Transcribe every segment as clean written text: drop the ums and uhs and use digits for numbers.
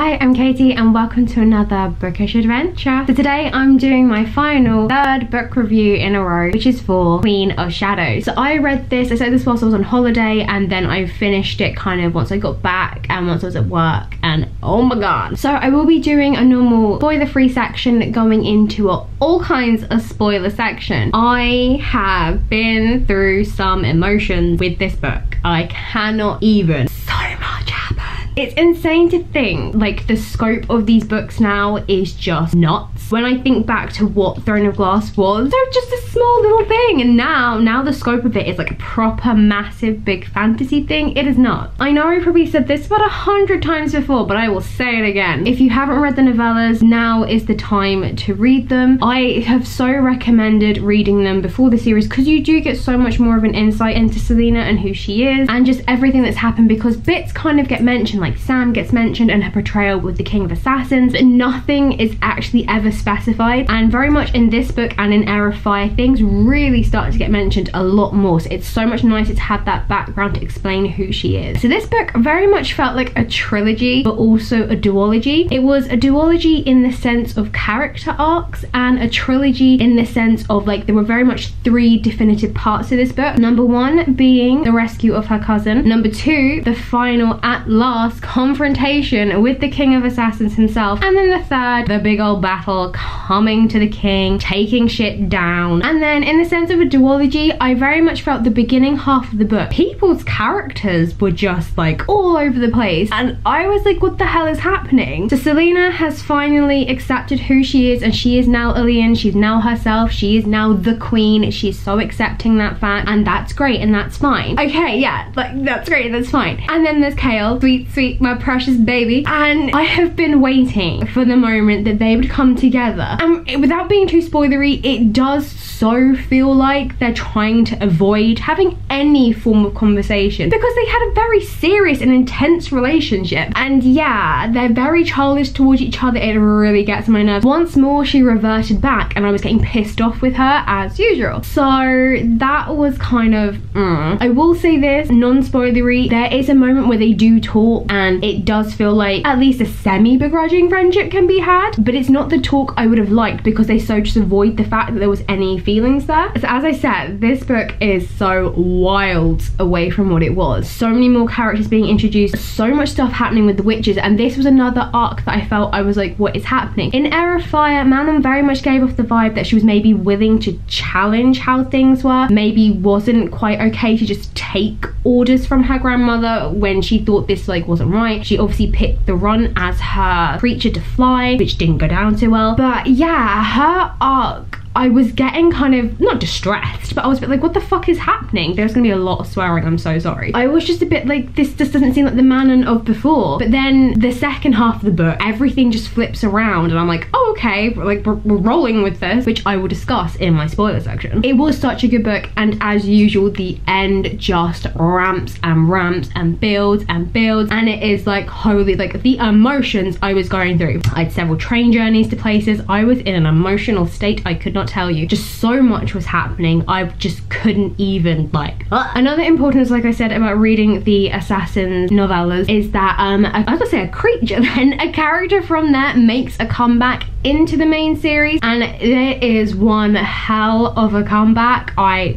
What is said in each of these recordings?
Hi, I'm Katie and welcome to another bookish adventure. So today I'm doing my final third book review in a row, which is for Queen of Shadows. So I read this, I said this whilst I was on holiday, and then I finished it kind of once I got back and once I was at work, and oh my god. So I will be doing a normal spoiler-free section going into all kinds of spoiler section. I have been through some emotions with this book. I cannot even. So much happened. It's insane to think, like, the scope of these books now is just nuts. When I think back to what Throne of Glass was, so just a small little thing, and now the scope of it is like a proper massive big fantasy thing. It is not. I know I probably said this about 100 times before, but I will say it again. If you haven't read the novellas, now is the time to read them. I have so recommended reading them before the series because you do get so much more of an insight into Selena and who she is and just everything that's happened, because bits kind of get mentioned, like Sam gets mentioned and her portrayal with the King of Assassins, but nothing is actually ever specified. And very much in this book and in Heir of Fire, things really start to get mentioned a lot more. So it's so much nicer to have that background to explain who she is. So this book very much felt like a trilogy, but also a duology. It was a duology in the sense of character arcs and a trilogy in the sense of, like, there were very much three definitive parts to this book. Number one being the rescue of her cousin. Number two, the final, at last, confrontation with the King of Assassins himself. And then the third, the big old battle, coming to the king, taking shit down. And then in the sense of a duology, I very much felt the beginning half of the book, people's characters were just like all over the place. And I was like, what the hell is happening? So Selena has finally accepted who she is, and she is now Ilian. She's now herself. She is now the queen. She's so accepting that fact, and that's great and that's fine. Okay, yeah, like that's great, that's fine. And then there's Kale, sweet, my precious baby. And I have been waiting for the moment that they would come together. And without being too spoilery, it does so feel like they're trying to avoid having any form of conversation because they had a very serious and intense relationship. And yeah, they're very childish towards each other. It really gets on my nerves. Once more, she reverted back and I was getting pissed off with her as usual. So that was kind of I will say this, non-spoilery, there is a moment where they do talk and it does feel like at least a semi-begrudging friendship can be had, but it's not the talk I would have liked because they so just avoid the fact that there was any feelings there. So as I said, this book is so wild away from what it was. So many more characters being introduced, so much stuff happening with the witches, and this was another arc that I felt I was like, what is happening? In Heir of Fire, Manon very much gave off the vibe that she was maybe willing to challenge how things were, maybe wasn't quite okay to just take orders from her grandmother when she thought this like wasn't right. She obviously picked the run as her creature to fly, which didn't go down too well. But yeah, her arc, I was getting kind of, not distressed, but I was a bit like, what the fuck is happening? There's gonna be a lot of swearing, I'm so sorry. I was just a bit like, this just doesn't seem like the Manon of before. But then the second half of the book, everything just flips around and I'm like, oh, okay, like we're rolling with this, which I will discuss in my spoiler section. It was such a good book, and as usual, the end just ramps and ramps and builds and builds, and it is like, holy, like the emotions I was going through. I had several train journeys to places. I was in an emotional state I could not tell you. Just so much was happening, I just couldn't even like. Another importance, like I said, about reading the Assassin novellas is that I was gonna say a creature, then a character from there makes a comeback into the main series, and there is one hell of a comeback. I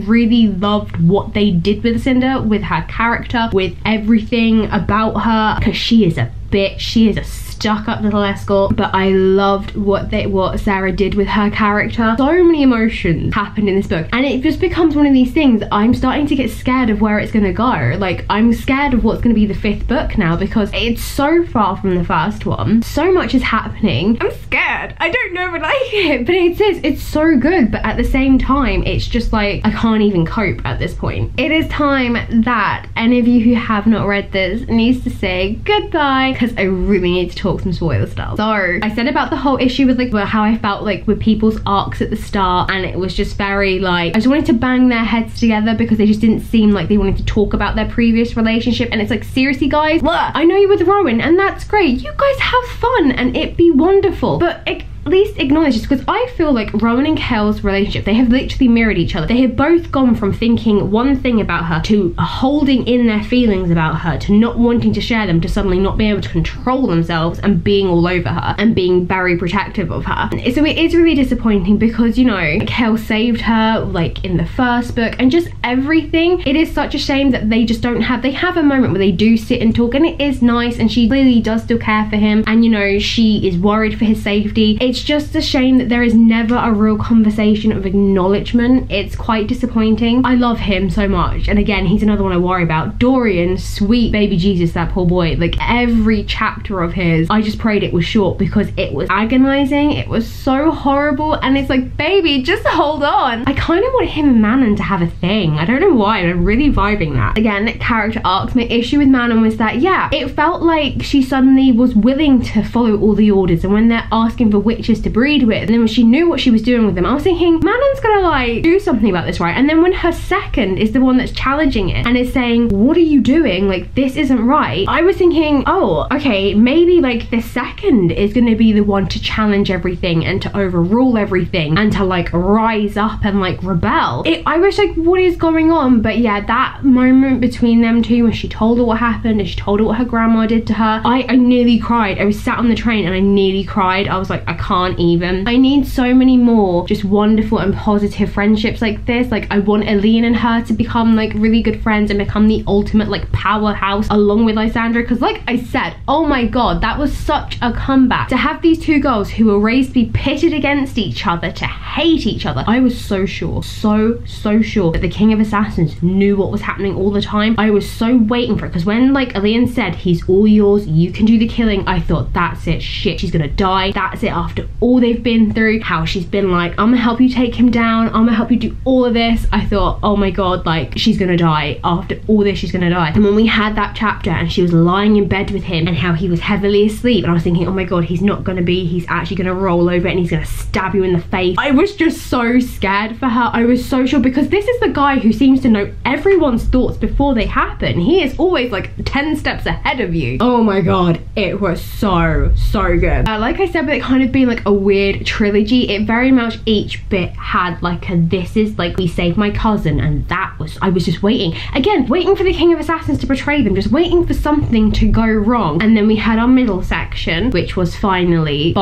really loved what they did with Cinder, with her character, with everything about her, because she is a bitch. She is a stuck-up little escort, but I loved what Sarah did with her character. So many emotions happened in this book, and it just becomes one of these things. I'm starting to get scared of where it's gonna go. Like, I'm scared of what's gonna be the fifth book now because it's so far from the first one. So much is happening. I'm scared. I don't know if I like it, but it's so good, but at the same time, it's just like, I can't even cope at this point. It is time that any of you who have not read this needs to say goodbye, because I really need to talk some spoiler stuff. So I said about the whole issue with like how I felt like with people's arcs at the start, and it was just very like, I just wanted to bang their heads together because they just didn't seem like they wanted to talk about their previous relationship. And it's like, seriously guys, I know you're with Rowan and that's great, you guys have fun and it be wonderful, but at least acknowledge this, because I feel like Rowan and Kel's relationship, they have literally mirrored each other. They have both gone from thinking one thing about her to holding in their feelings about her, to not wanting to share them, to suddenly not being able to control themselves and being all over her and being very protective of her. So it is really disappointing because, you know, Kel saved her like in the first book and just everything. It is such a shame that they just don't have, they have a moment where they do sit and talk, and it is nice, and she clearly does still care for him, and you know, she is worried for his safety. It's just a shame that there is never a real conversation of acknowledgement. It's quite disappointing. I love him so much, and again, he's another one I worry about. Dorian, sweet baby Jesus, that poor boy. Like every chapter of his, I just prayed it was short because it was agonizing. It was so horrible, and it's like, baby, just hold on. I kind of want him and Manon to have a thing. I don't know why, but I'm really vibing that. Again, character arcs. My issue with Manon was that, yeah, it felt like she suddenly was willing to follow all the orders, and when they're asking for witches to breed with, and then when she knew what she was doing with them, I was thinking, Manon's gonna like do something about this, right? And then when her second is the one that's challenging it and is saying, what are you doing? Like, this isn't right. I was thinking, oh, okay, maybe like the second is gonna be the one to challenge everything and to overrule everything and to like rise up and like rebel. I was like, what is going on? But yeah, that moment between them two when she told her what happened and she told her what her grandma did to her, I nearly cried. I was sat on the train and I nearly cried. I was like, I can't even. I need so many more just wonderful and positive friendships like this. Like, I want Eileen and her to become like really good friends and become the ultimate like powerhouse along with Lysandra, because like I said, oh my god, that was such a comeback. To have these two girls who were raised to be pitted against each other, to hate each other. I was so sure, so sure that the King of Assassins knew what was happening all the time. I was so waiting for it, because when like Eileen said, he's all yours, you can do the killing, I thought, that's it, shit, she's gonna die. That's it, after all they've been through, how she's been like, I'm gonna help you take him down, I'm gonna help you do all of this. I thought, oh my god, like she's gonna die. After all this, she's gonna die. And when we had that chapter and she was lying in bed with him and how he was heavily asleep, and I was thinking, oh my god, he's not gonna be, he's actually gonna roll over and he's gonna stab you in the face. I was just so scared for her. I was so sure, because this is the guy who seems to know everyone's thoughts before they happen. He is always like 10 steps ahead of you. Oh my god, it was so good. Like I said, but it kind of being like a weird trilogy, it very much each bit had like a, this is like, we saved my cousin, and that was, I was just waiting. Again, waiting for the King of Assassins to betray them, just waiting for something to go wrong. And then we had our middle section, which was finally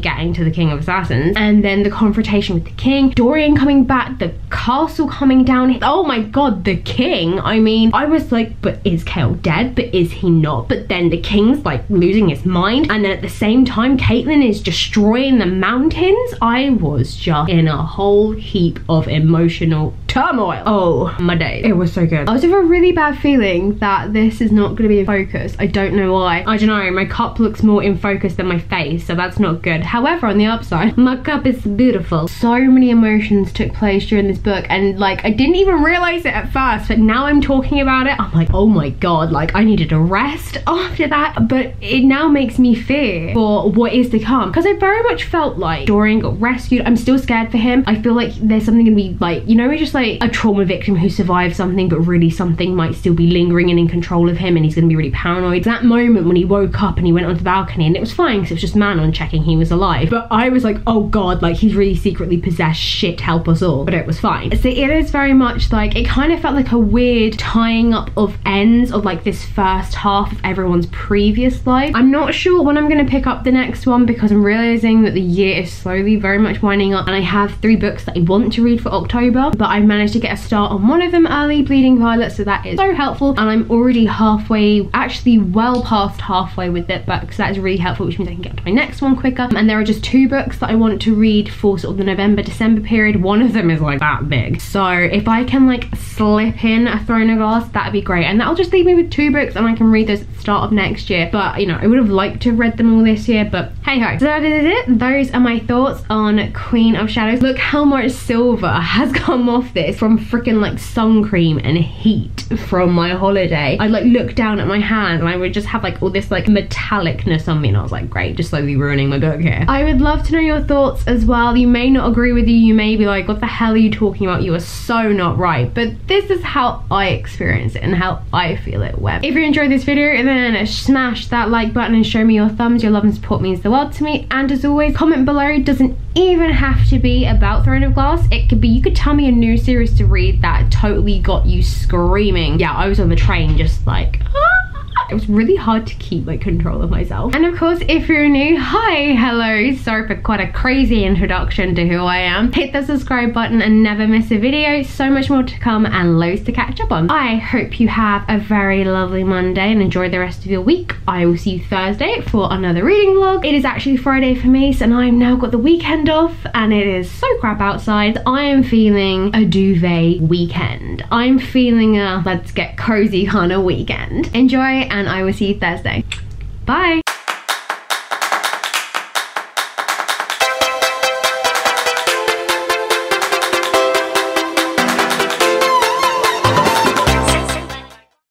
getting to the King of Assassins, and then the confrontation with the king, Dorian coming back, the castle coming down. Oh my god, the king. I mean, I was like, but is Kel dead? But is he not? But then the king's like losing his mind, and then at the same time Caitlin is destroying the mountains. I was just in a whole heap of emotional turmoil. Oh my days, it was so good. I was with a really bad feeling that this is not going to be in focus. I don't know why. I don't know, my cup looks more in focus than my face, so that's not good. However, on the upside, my cup is beautiful. So many emotions took place during this book, and like I didn't even realize it at first, but now I'm talking about it, I'm like, oh my god, like I needed a rest after that. But it now makes me fear for what is to come, because I very much felt like Dorian got rescued. I'm still scared for him. I feel like there's something gonna be like, you know, it's just like a trauma victim who survived something, but really something might still be lingering and in control of him, and he's gonna be really paranoid. That moment when he woke up and he went onto the balcony, and it was fine because it was just Manon checking he was alive, but I was like, oh god, like he's really secretly possessed, shit, help us all. But it was fine. So it is very much like, it kind of felt like a weird tying up of ends of like this first half of everyone's previous life. I'm not sure when I'm gonna pick up the next one, because I'm realizing that the year is slowly very much winding up, and I have 3 books that I want to read for October, but I've managed to get a start on one of them early, Bleeding Violet, so that is so helpful, and I'm already halfway, actually well past halfway with it, but so that is really helpful, which means I can get to my next one quicker. And there are just 2 books that I want to read for sort of the November-December period. One of them is like that big, so if I can like slip in a Throne of Glass, that'd be great, and that'll just leave me with 2 books and I can read those at the start of next year. But you know, I would have liked to have read them all this year, but hey ho. So that is it. Those are my thoughts on Queen of Shadows. Look how much silver has come off this from freaking like sun cream and heat from my holiday. I'd like look down at my hand and I would just have like all this like metallicness on me, and I was like, great, just slowly ruining my book here. I would love to know your thoughts as well. You may not agree with you may be like, what the hell are you talking about? You are so not right, but this is how I experience it and how I feel it went. If you enjoyed this video, then smash that like button and show me your thumbs. Your love and support means the world. world to me. And as always, comment below. Doesn't even have to be about Throne of Glass. It could be, you could tell me a new series to read that totally got you screaming. Yeah, I was on the train just like, it was really hard to keep like control of myself. And of course, if you're new, hi, hello, sorry for quite a crazy introduction to who I am. Hit the subscribe button and never miss a video. So much more to come and loads to catch up on. I hope you have a very lovely Monday and enjoy the rest of your week. I will see you Thursday for another reading vlog. It is actually Friday for me, so I've now got the weekend off and it is so crap outside. I am feeling a duvet weekend. I'm feeling a let's get cozy kind of weekend. Enjoy, and I will see you Thursday. Bye.